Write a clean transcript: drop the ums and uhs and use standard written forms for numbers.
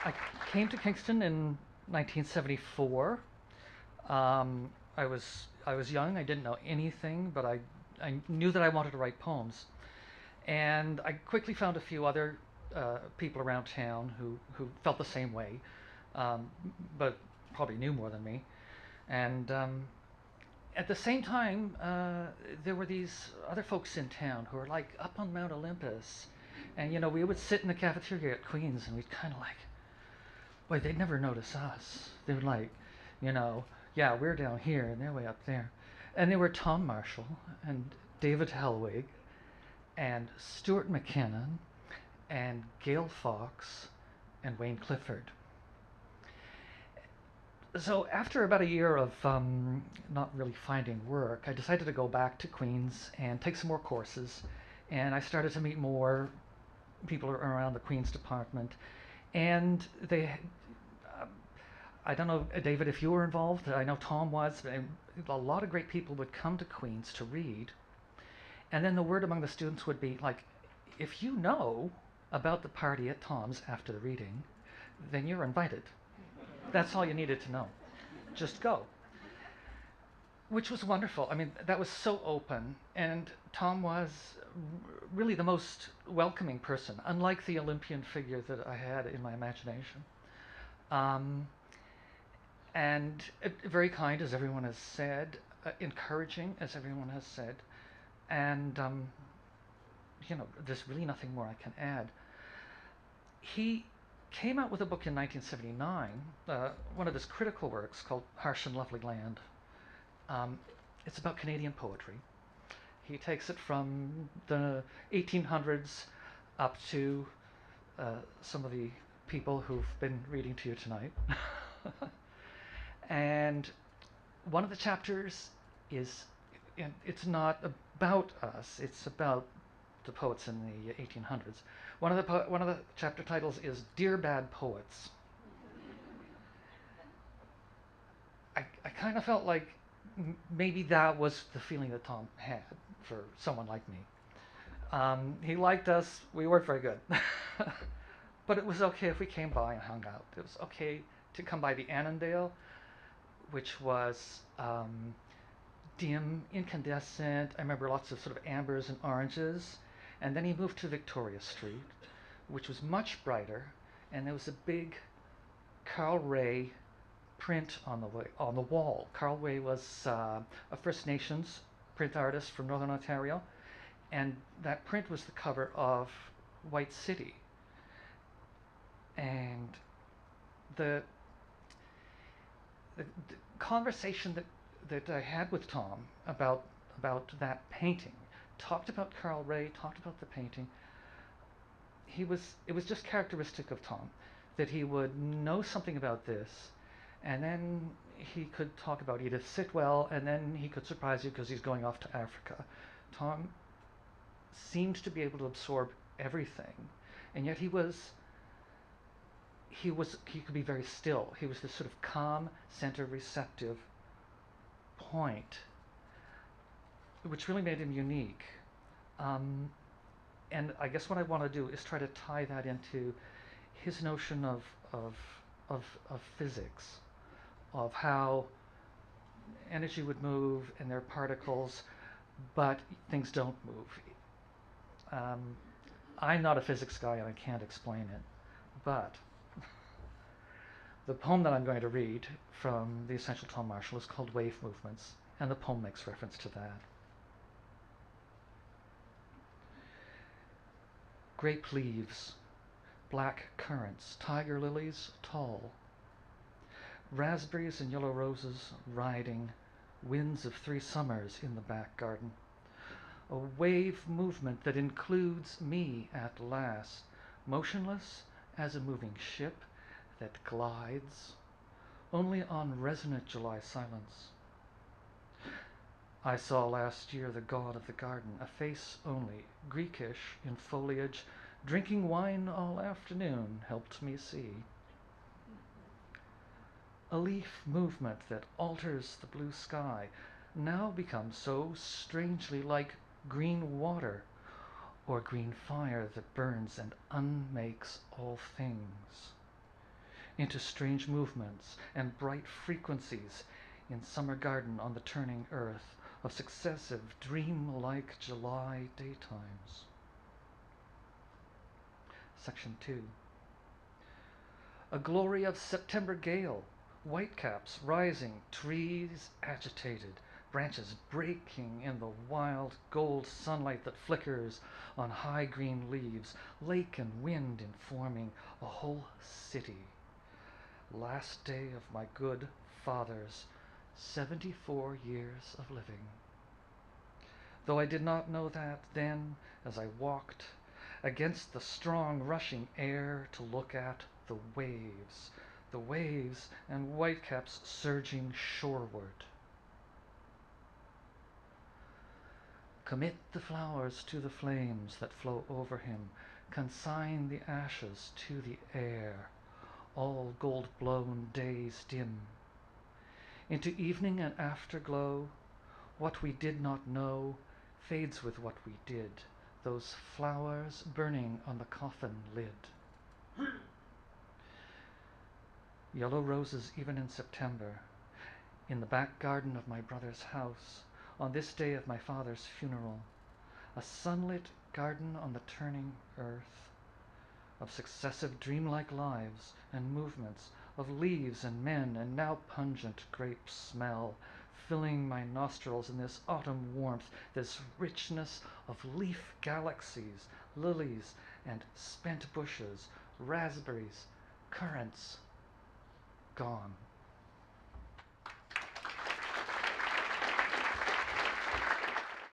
I came to Kingston in 1974. I was young. I didn't know anything, but I knew that I wanted to write poems, and I quickly found a few other people around town who felt the same way, um, but probably knew more than me. And at the same time, there were these other folks in town who were like up on Mount Olympus, and we would sit in the cafeteria at Queens, and we'd kind of like, boy, they'd never notice us. They were like, you know, yeah, we're down here and they're way up there. And they were Tom Marshall and David Hellwig and Stuart McKinnon and Gail Fox and Wayne Clifford. So after about a year of not really finding work, I decided to go back to Queens and take some more courses. And I started to meet more people around the Queens department. And um, I don't know, David, if you were involved. I know Tom was. And a lot of great people would come to Queens to read. And then the word among the students would be like, if you know about the party at Tom's after the reading, then you're invited. That's all you needed to know. Just go. Which was wonderful. I mean, that was so open. And Tom was really the most welcoming person, unlike the Olympian figure that I had in my imagination. Um, and very kind, as everyone has said, encouraging, as everyone has said. And, there's really nothing more I can add. He came out with a book in 1979, one of his critical works called Harsh and Lovely Land. Um, it's about Canadian poetry. He takes it from the 1800s up to some of the people who've been reading to you tonight. And one of the chapters is, it's not about us, it's about the poets in the 1800s. One of the chapter titles is Dear Bad Poets. I kind of felt like maybe that was the feeling that Tom had for someone like me. He liked us. We weren't very good. But it was okay if we came by and hung out. It was okay to come by the Annandale, which was dim, incandescent. I remember lots of sort of ambers and oranges. And then he moved to Victoria Street, which was much brighter. And there was a big Carl Ray print on the wall. Carl Ray was a First Nations print artist from Northern Ontario, and that print was the cover of White City. And the conversation that I had with Tom about that painting, talked about Carl Ray, talked about the painting. It was just characteristic of Tom that he would know something about this, and then he could talk about Edith Sitwell, and then he could surprise you because he's going off to Africa. Tom seemed to be able to absorb everything, and yet he could be very still. He was this sort of calm, center, receptive point, which really made him unique. And I guess what I want to do is try to tie that into his notion of physics, of how energy would move and there are particles, but things don't move. I'm not a physics guy and I can't explain it, but the poem that I'm going to read from The Essential Tom Marshall is called Wave Movements, and the poem makes reference to that. Grape leaves, black currants, tiger lilies tall, raspberries and yellow roses riding, winds of 3 summers in the back garden. A wave movement that includes me at last, motionless as a moving ship that glides only on resonant July silence. I saw last year the god of the garden, a face only, Greekish in foliage, drinking wine all afternoon helped me see. A leaf movement that alters the blue sky now becomes so strangely like green water or green fire that burns and unmakes all things. into strange movements and bright frequencies in summer garden on the turning earth of successive dream-like July daytimes. Section 2. A glory of September gale, whitecaps rising, trees agitated, branches breaking in the wild gold sunlight that flickers on high green leaves, lake and wind informing a whole city. Last day of my good father's 74 years of living. Though I did not know that then, as I walked against the strong rushing air to look at the waves and whitecaps surging shoreward. Commit the flowers to the flames that flow over him, consign the ashes to the air, all gold-blown days dim. Into evening and afterglow, what we did not know fades with what we did, those flowers burning on the coffin lid. Yellow roses even in September, in the back garden of my brother's house, on this day of my father's funeral, a sunlit garden on the turning earth, of successive dreamlike lives and movements, of leaves and men, and now pungent grape smell, filling my nostrils in this autumn warmth, this richness of leaf galaxies, lilies and spent bushes, raspberries, currants, gone.